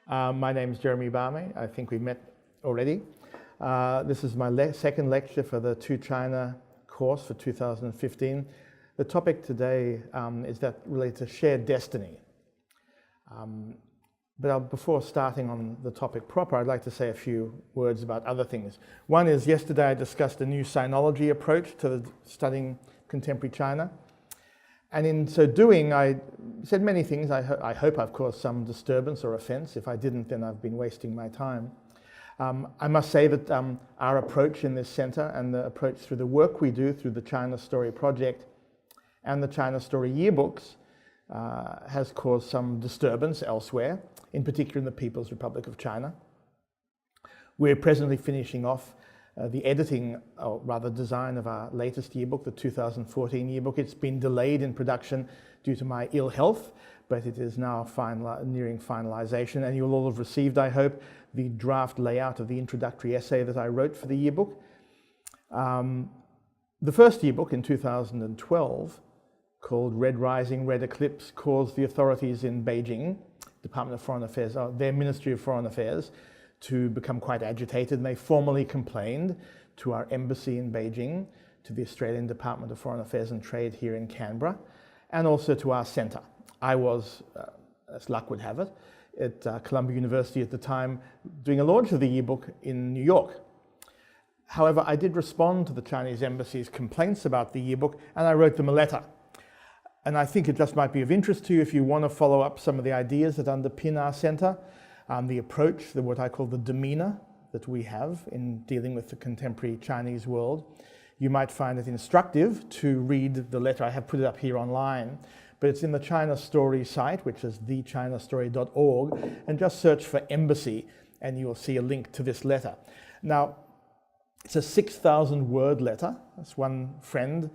My name is Geremie Barme. I think we met already. This is my second lecture for the To China course for 2015. The topic today is that related to shared destiny. Before starting on the topic proper, I'd like to say a few words about other things. One is, yesterday I discussed a new sinology approach to studying contemporary China. And in so doing, I said many things. I hope I've caused some disturbance or offense. If I didn't, then I've been wasting my time. I must say that our approach in this center and the approach through the work we do through the China Story Project and the China Story yearbooks has caused some disturbance elsewhere, in particular in the People's Republic of China. We're presently finishing off the editing, or rather design, of our latest yearbook, the 2014 yearbook. It's been delayed in production due to my ill health, but it is now nearing finalization, and you'll all have received, I hope, the draft layout of the introductory essay that I wrote for the yearbook. The first yearbook in 2012, called Red Rising, Red Eclipse, caused the authorities in Beijing, Department of Foreign Affairs, their Ministry of Foreign Affairs, to become quite agitated, and they formally complained to our embassy in Beijing, to the Australian Department of Foreign Affairs and Trade here in Canberra, and also to our centre. I was, as luck would have it, at Columbia University at the time, doing a launch of the yearbook in New York. However, I did respond to the Chinese embassy's complaints about the yearbook, and I wrote them a letter. And I think it just might be of interest to you if you want to follow up some of the ideas that underpin our centre, the approach, what I call the demeanour that we have in dealing with the contemporary Chinese world. You might find it instructive to read the letter. I have put it up here online, but it's in the China Story site, which is thechinastory.org, and just search for embassy and you'll see a link to this letter. Now, it's a 6,000 word letter. That's one friend,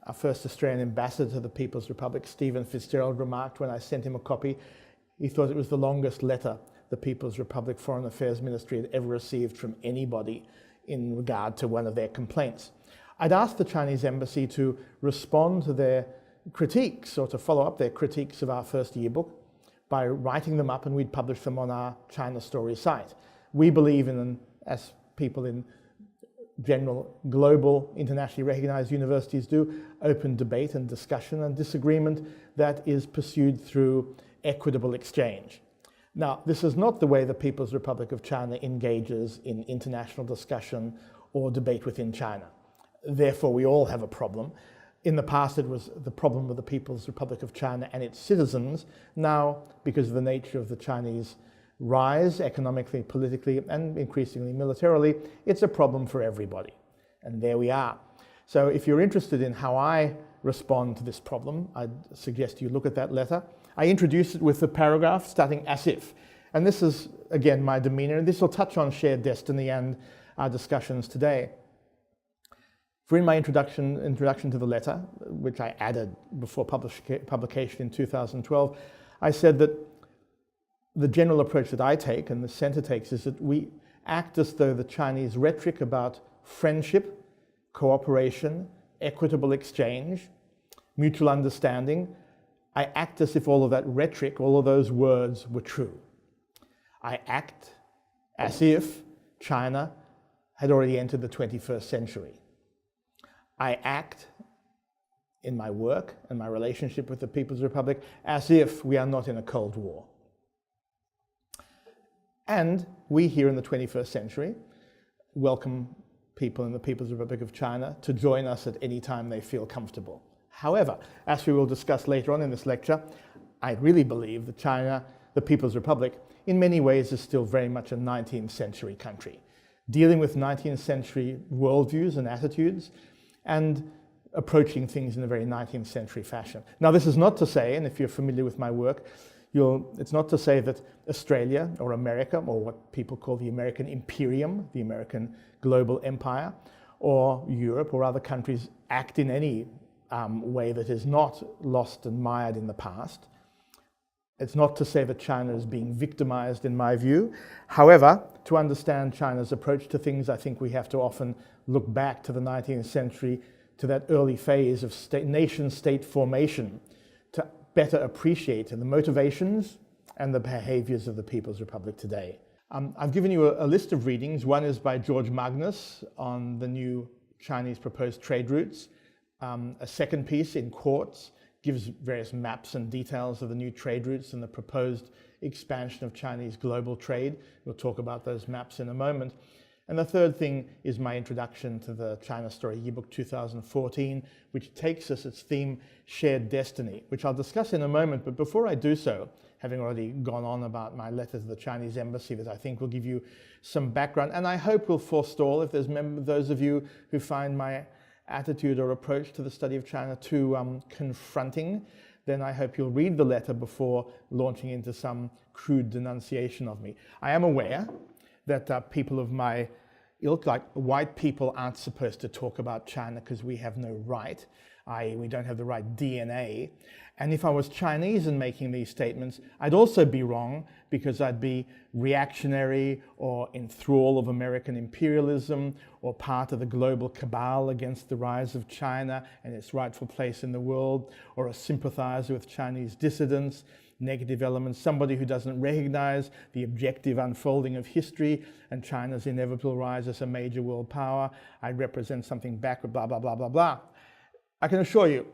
our first Australian ambassador to the People's Republic, Stephen Fitzgerald, remarked when I sent him a copy. He thought it was the longest letter the People's Republic Foreign Affairs Ministry had ever received from anybody in regard to one of their complaints. I'd asked the Chinese embassy to respond to their critiques, or to follow up their critiques of our first yearbook by writing them up, and we'd publish them on our China Story site. We believe in, as people in general global internationally recognized universities do, open debate and discussion and disagreement that is pursued through equitable exchange. Now, this is not the way the People's Republic of China engages in international discussion or debate within China. Therefore, we all have a problem. In the past, it was the problem of the People's Republic of China and its citizens. Now, because of the nature of the Chinese rise economically, politically, and increasingly militarily, it's a problem for everybody. And there we are. So if you're interested in how I respond to this problem, I'd suggest you look at that letter. I introduce it with the paragraph starting as if. And this is, again, my demeanour. And this will touch on shared destiny and our discussions today. For in my introduction to the letter, which I added before publication in 2012, I said that the general approach that I take and the centre takes is that we act as though the Chinese rhetoric about friendship, cooperation, equitable exchange, mutual understanding, I act as if all of that rhetoric, all of those words were true. I act as if China had already entered the 21st century. I act in my work and my relationship with the People's Republic as if we are not in a Cold War. And we here in the 21st century welcome people in the People's Republic of China to join us at any time they feel comfortable. However, as we will discuss later on in this lecture, I really believe that China, the People's Republic, in many ways is still very much a 19th century country, dealing with 19th century worldviews and attitudes, and approaching things in a very 19th century fashion. Now, this is not to say, and if you're familiar with my work, it's not to say that Australia or America, or what people call the American Imperium, the American global empire, or Europe or other countries act in any way that is not lost and mired in the past. It's not to say that China is being victimized, in my view. However, to understand China's approach to things, I think we have to often look back to the 19th century, to that early phase of nation-state formation, to better appreciate the motivations and the behaviors of the People's Republic today. I've given you a list of readings. One is by George Magnus on the new Chinese proposed trade routes. A second piece in Quartz gives various maps and details of the new trade routes and the proposed expansion of Chinese global trade. We'll talk about those maps in a moment. And the third thing is my introduction to the China Story Yearbook 2014, which takes as its theme Shared Destiny, which I'll discuss in a moment. But before I do so, having already gone on about my letter to the Chinese embassy that I think will give you some background, and I hope will forestall if there's those of you who find my attitude or approach to the study of China too confronting, then I hope you'll read the letter before launching into some crude denunciation of me. I am aware that people of my ilk, like white people, aren't supposed to talk about China because we have no right, i.e. we don't have the right DNA. And if I was Chinese and making these statements, I'd also be wrong because I'd be reactionary or in thrall of American imperialism or part of the global cabal against the rise of China and its rightful place in the world, or a sympathizer with Chinese dissidents, negative elements, somebody who doesn't recognize the objective unfolding of history and China's inevitable rise as a major world power. I represent something backward, blah, blah, blah, blah, blah. I can assure you,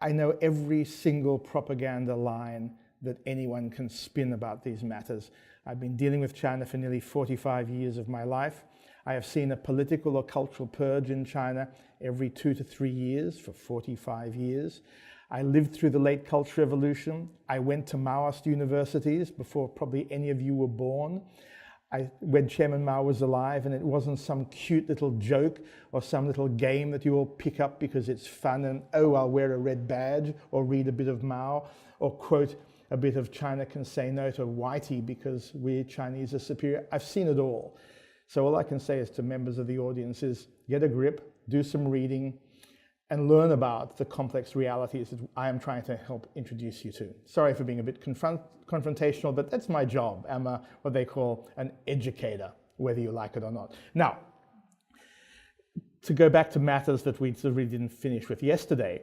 I know every single propaganda line that anyone can spin about these matters. I've been dealing with China for nearly 45 years of my life. I have seen a political or cultural purge in China every 2 to 3 years for 45 years. I lived through the late Cultural Revolution. I went to Maoist universities before probably any of you were born. When Chairman Mao was alive, and it wasn't some cute little joke or some little game that you all pick up because it's fun and, oh, I'll wear a red badge or read a bit of Mao or quote a bit of China Can Say No to Whitey because we Chinese are superior. I've seen it all. So all I can say is to members of the audience is get a grip, do some reading, and learn about the complex realities that I am trying to help introduce you to. Sorry for being a bit confrontational, but that's my job. I'm what they call an educator, whether you like it or not. Now, to go back to matters that we really didn't finish with yesterday,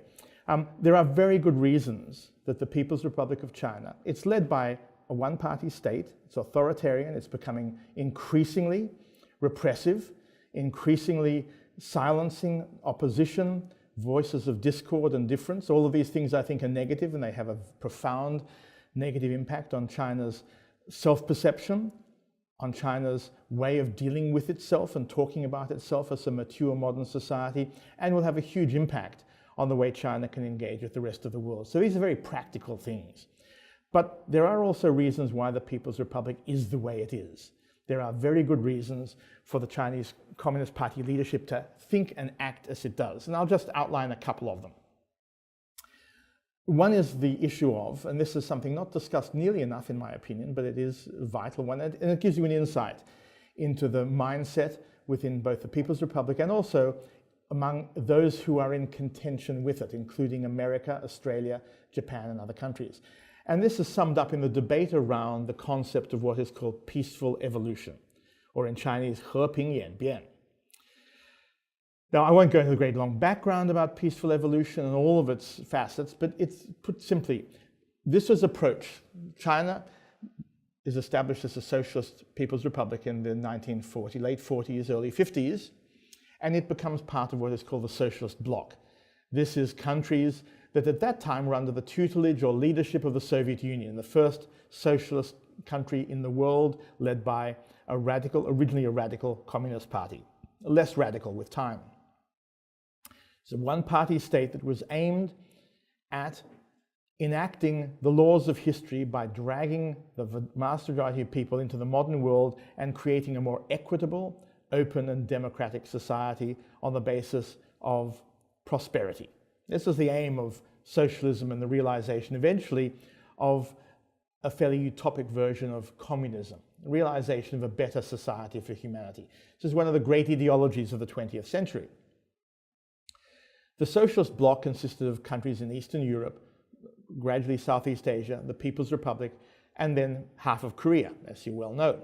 there are very good reasons that the People's Republic of China, it's led by a one-party state, it's authoritarian, it's becoming increasingly repressive, increasingly silencing opposition, voices of discord and difference. All of these things I think are negative, and they have a profound negative impact on China's self-perception, on China's way of dealing with itself and talking about itself as a mature modern society, and will have a huge impact on the way China can engage with the rest of the world. So these are very practical things. But there are also reasons why the People's Republic is the way it is. There are very good reasons for the Chinese Communist Party leadership to think and act as it does. And I'll just outline a couple of them. One is the issue of, and this is something not discussed nearly enough in my opinion, but it is a vital one, and it gives you an insight into the mindset within both the People's Republic and also among those who are in contention with it, including America, Australia, Japan, and other countries. And this is summed up in the debate around the concept of what is called peaceful evolution, or in Chinese, 和平演变. Now, I won't go into the great long background about peaceful evolution and all of its facets, but it's put simply, this was approach. China is established as a socialist People's Republic in the 1940s, late 40s, early 50s, and it becomes part of what is called the socialist bloc. This is countries that at that time were under the tutelage or leadership of the Soviet Union, the first socialist country in the world led by originally a radical communist party, less radical with time. It's a one-party state that was aimed at enacting the laws of history by dragging the vast majority of people into the modern world and creating a more equitable, open and democratic society on the basis of prosperity. This is the aim of socialism and the realization eventually of a fairly utopic version of communism, the realization of a better society for humanity. This is one of the great ideologies of the 20th century. The socialist bloc consisted of countries in Eastern Europe, gradually Southeast Asia, the People's Republic, and then half of Korea, as you well know.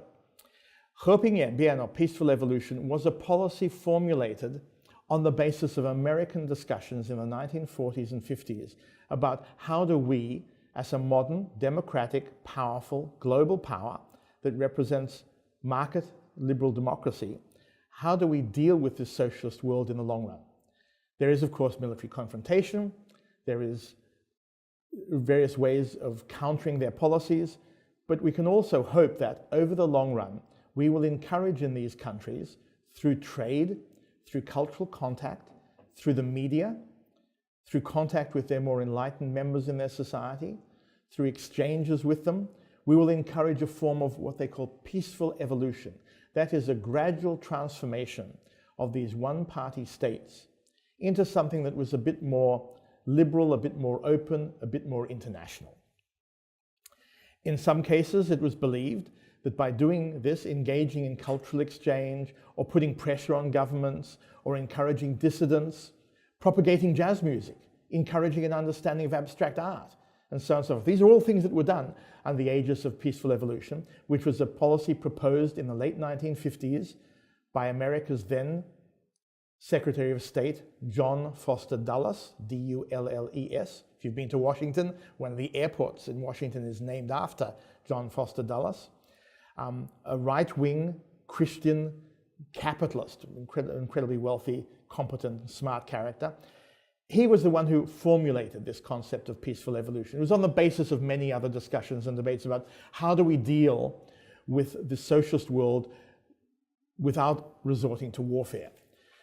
和平演变, or peaceful evolution, was a policy formulated on the basis of American discussions in the 1940s and 50s about how do we, as a modern, democratic, powerful, global power that represents market liberal democracy, how do we deal with this socialist world in the long run? There is, of course, military confrontation. There is various ways of countering their policies, but we can also hope that over the long run, we will encourage in these countries, through trade, through cultural contact, through the media, through contact with their more enlightened members in their society, through exchanges with them, we will encourage a form of what they call peaceful evolution. That is a gradual transformation of these one-party states into something that was a bit more liberal, a bit more open, a bit more international. In some cases, it was believed that by doing this, engaging in cultural exchange, or putting pressure on governments, or encouraging dissidents, propagating jazz music, encouraging an understanding of abstract art, and so on and so forth. These are all things that were done under the aegis of peaceful evolution, which was a policy proposed in the late 1950s by America's then Secretary of State, John Foster Dulles, D-U-L-L-E-S. If you've been to Washington, one of the airports in Washington is named after John Foster Dulles. A right-wing Christian capitalist, incredibly wealthy, competent, smart character. He was the one who formulated this concept of peaceful evolution. It was on the basis of many other discussions and debates about how do we deal with the socialist world without resorting to warfare.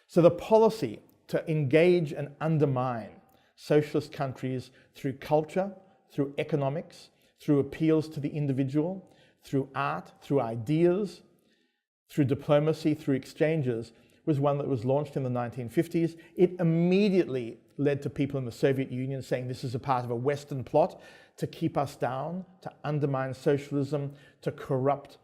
So the policy to engage and undermine socialist countries through culture, through economics, through appeals to the individual, through art, through ideas, through diplomacy, through exchanges, was one that was launched in the 1950s. It immediately led to people in the Soviet Union saying this is a part of a Western plot to keep us down, to undermine socialism, to corrupt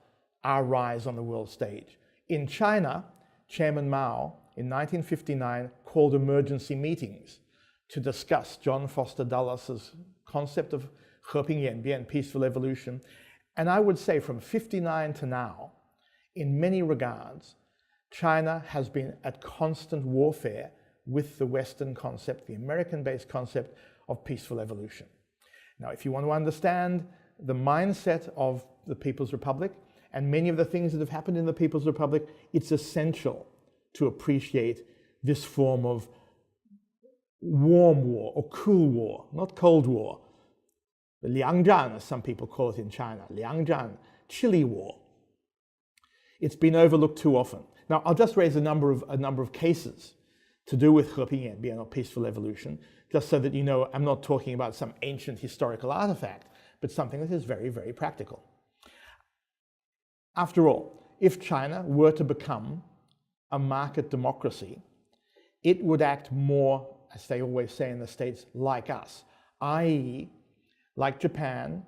our rise on the world stage. In China, Chairman Mao, in 1959, called emergency meetings to discuss John Foster Dulles' concept of 和平演变, peaceful evolution. And I would say from 59 to now, in many regards, China has been at constant warfare with the Western concept, the American-based concept of peaceful evolution. Now, if you want to understand the mindset of the People's Republic and many of the things that have happened in the People's Republic, it's essential to appreciate this form of warm war or cool war, not cold war. The Liangzhan, as some people call it in China, Liangzhan, chilly war. It's been overlooked too often. Now, I'll just raise a number of cases to do with 和平演变 or peaceful evolution, just so that you know I'm not talking about some ancient historical artifact, but something that is very, very practical. After all, if China were to become a market democracy, it would act more, as they always say in the States, like us, i.e., like Japan,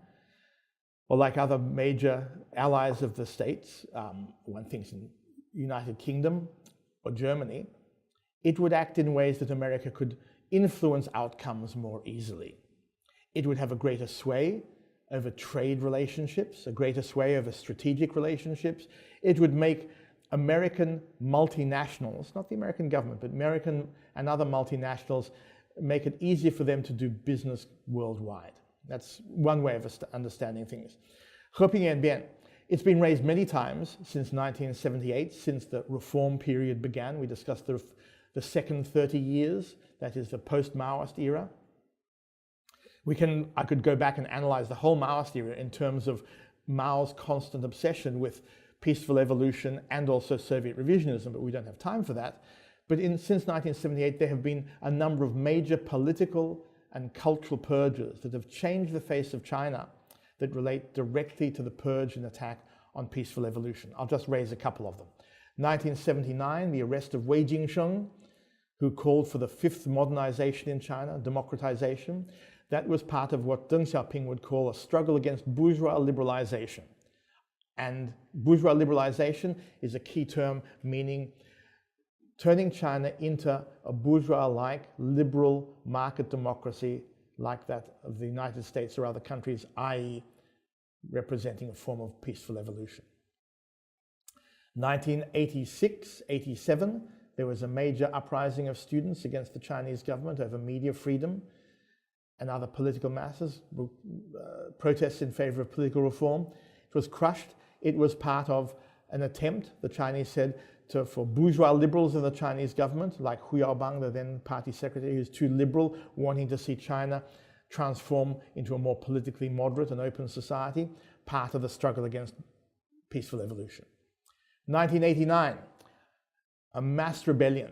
or like other major allies of the States, one thinks in United Kingdom or Germany, it would act in ways that America could influence outcomes more easily. It would have a greater sway over trade relationships, a greater sway over strategic relationships. It would make American multinationals, not the American government, but American and other multinationals, make it easier for them to do business worldwide. That's one way of understanding things. 和平演变, it's been raised many times since 1978, since the reform period began. We discussed the second 30 years, that is the post-Maoist era. I could go back and analyze the whole Maoist era in terms of Mao's constant obsession with peaceful evolution and also Soviet revisionism, but we don't have time for that. But since 1978, there have been a number of major political and cultural purges that have changed the face of China that relate directly to the purge and attack on peaceful evolution. I'll just raise a couple of them. 1979, the arrest of Wei Jingsheng, who called for the fifth modernization in China, democratization. That was part of what Deng Xiaoping would call a struggle against bourgeois liberalization. And bourgeois liberalization is a key term meaning turning China into a bourgeois-like liberal market democracy like that of the United States or other countries, i.e. representing a form of peaceful evolution. 1986-87, there was a major uprising of students against the Chinese government over media freedom. and other political masses, protests in favor of political reform. It was crushed. It was part of an attempt, the Chinese said, for bourgeois liberals in the Chinese government, like Hu Yaobang, the then party secretary, who's too liberal, wanting to see China transform into a more politically moderate and open society, part of the struggle against peaceful evolution. 1989, a mass rebellion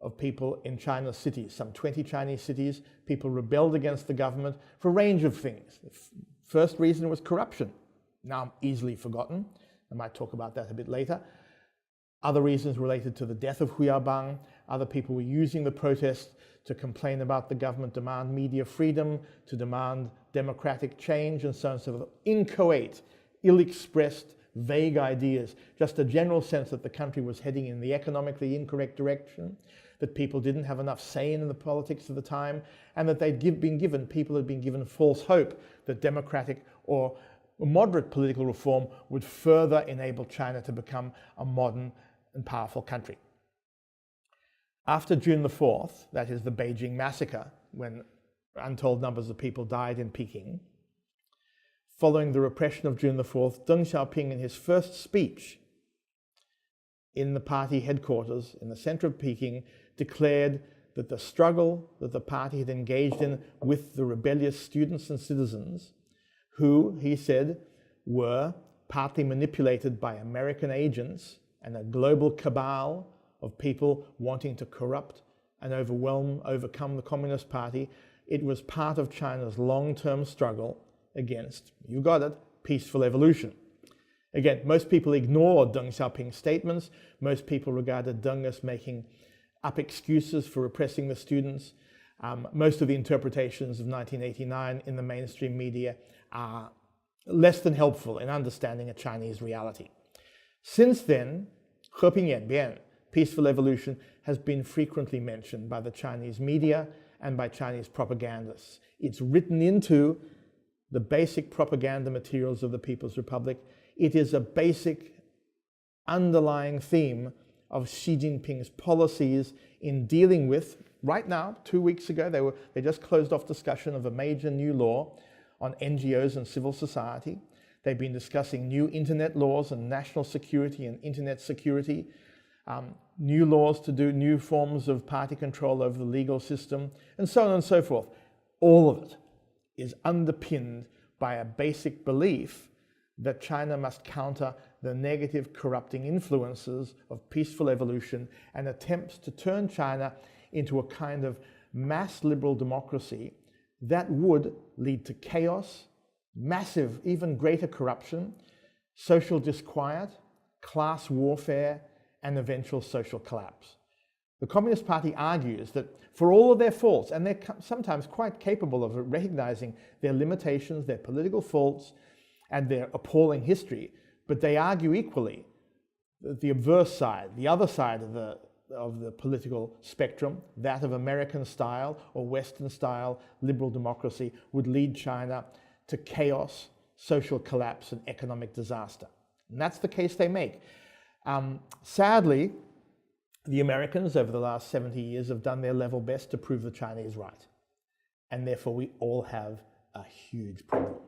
of people in China's cities, some 20 Chinese cities. People rebelled against the government for a range of things. The first reason was corruption, now easily forgotten. I might talk about that a bit later. Other reasons related to the death of Hu Yaobang. Other people were using the protests to complain about the government, demand media freedom, to demand democratic change, and so on and so forth. Inchoate, ill-expressed, vague ideas, just a general sense that the country was heading in the economically incorrect direction, that people didn't have enough say in the politics of the time, and that people had been given false hope that democratic or moderate political reform would further enable China to become a modern and powerful country. After June the 4th, that is the Beijing massacre, when untold numbers of people died in Peking, following the repression of June the 4th, Deng Xiaoping, in his first speech in the party headquarters in the center of Peking, declared that the struggle that the party had engaged in with the rebellious students and citizens, who, he said, were partly manipulated by American agents and a global cabal of people wanting to corrupt and overcome the Communist Party. It was part of China's long-term struggle against, you got it, peaceful evolution. Again, most people ignored Deng Xiaoping's statements. Most people regarded Deng as making up excuses for repressing the students. Most of the interpretations of 1989 in the mainstream media are less than helpful in understanding a Chinese reality. Since then, 和平演变, peaceful evolution, has been frequently mentioned by the Chinese media and by Chinese propagandists. It's written into the basic propaganda materials of the People's Republic. It is a basic underlying theme of Xi Jinping's policies in dealing with, right now, 2 weeks ago, they just closed off discussion of a major new law on NGOs and civil society. They've been discussing new internet laws and national security and internet security, new laws to do new forms of party control over the legal system, and so on and so forth. All of it is underpinned by a basic belief that China must counter the negative corrupting influences of peaceful evolution and attempts to turn China into a kind of mass liberal democracy that would lead to chaos, massive, even greater corruption, social disquiet, class warfare, and eventual social collapse. The Communist Party argues that for all of their faults, and they're sometimes quite capable of recognizing their limitations, their political faults, and their appalling history, but they argue equally that the obverse side, the other side of the political spectrum, that of American style or Western style liberal democracy, would lead China to chaos, social collapse, and economic disaster. And that's the case they make. Sadly, the Americans over the last 70 years have done their level best to prove the Chinese right. And therefore we all have a huge problem.